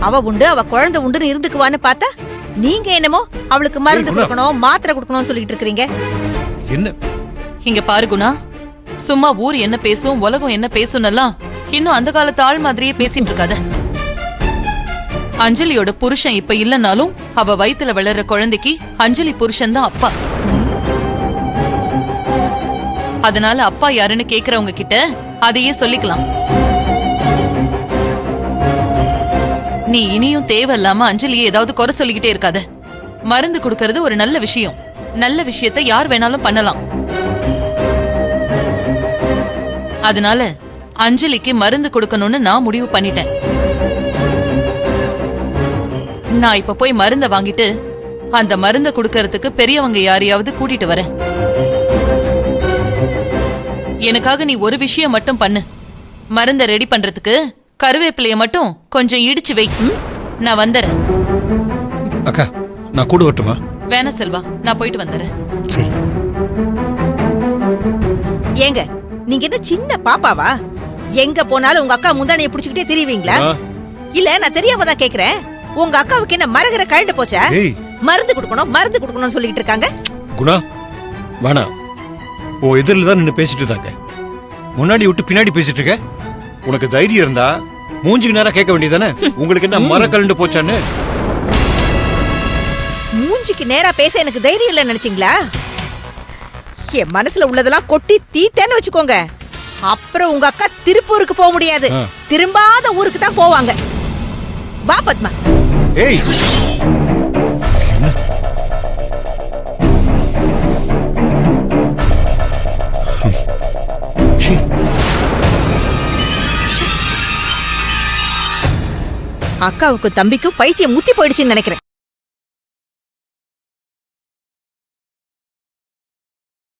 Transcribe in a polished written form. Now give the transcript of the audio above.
அவ உண்டு அவ குழந்தை உண்டுன்னு இருந்துக்குவான்னு பார்த்தா நீங்க என்னமோ அவளுக்கு மருந்து கொடுக்கணும் மாத்திரை கொடுக்கணும்னு சொல்லிட்டு இருக்கீங்க. என்ன இங்க பாரு குணா, சும்மா ஊர் என்ன பேசும் உலகம் என்ன பேசும்னெல்லாம் இன்னும் அந்த காலத்து ஆள் மாதிரியே பேசிட்டு இருக்காத. அஞ்சலியோட புருஷன் இப்ப இல்லனாலும் அவ வயித்துல வளர்ற குழந்தைக்கு அஞ்சலி புருஷன் தான் அப்பா. அதனால அப்பா யாருன்னு கேக்குறவங்க கிட்ட அதையே சொல்லிக்கலாம். நீ இனியும் தேவையில்லாம அஞ்சலியை ஏதாவது குறை சொல்லிக்கிட்டே இருக்காத. மருந்து கொடுக்கறது ஒரு நல்ல விஷயம். நல்ல விஷயத்தை யார் வேணாலும் பண்ணலாம். அதனால அஞ்சலிக்கு மருந்து கொடுக்கணும்னு நான் முடிவு பண்ணிட்டேன். நான் இப்ப போய் மருந்த வாங்கிட்டு அந்த மருந்த கொடுக்கறதுக்கு பெரியவங்க யாரையாவது கூட்டிட்டு வரேன். எனக்காக நீ ஒரு விஷயம் மட்டும் பண்ணு. மருந்த ரெடி பண்றதுக்கு கருவேப்பிலைய மட்டும் கொஞ்சம் இடிச்சு வை. நான் வந்துறேன். அக்கா நான் கூட வரட்டுமா? வேணா செல்வா, நான் போயிட்டு வந்துறேன். சரி. ஏங்க நீங்க என்ன சின்ன பாப்பாவா? எங்க போனாலும் உங்க அக்கா முந்தானையை புடிச்சுக்கிட்டே திரிவீங்களா? இல்ல நான் தெரியாம தான் கேக்குறேன். உங்க அக்காவுக்கு என்ன மரகர கழண்டு போச்சா? மருந்து கொடுக்கணும்னு சொல்லிட்டு இருக்காங்க. குணா வாணா, ஓ எதிரில தான் நின்னு பேசிட்டு இருந்தாங்க. முன்னாடி விட்டு பின்னாடி பேசிட்டு இருக்க. உனக்கு தைரியம் இருந்தா மூஞ்சிக்கு நேரா கேட்க வேண்டியதானே, உங்களுக்கு என்ன மர கழண்டு போச்சான்னு? மூஞ்சிக்கு நேரா பேச எனக்கு தைரியம் இல்ல நினைச்சீங்களா? என் மனசுல உள்ளதெல்லாம் கொட்டி தீத்தேன்னு வச்சுக்கோங்க. அப்புறம் உங்க அக்கா திருப்பூருக்கு போக முடியாது. திரும்பாத ஊருக்கு தான் போவாங்க. வா பத்மா. ஏய் அக்காவுக்கு தம்பிக்கும் பைத்தியம் முத்தி போயிடுச்சுன்னு நினைக்கிறேன்.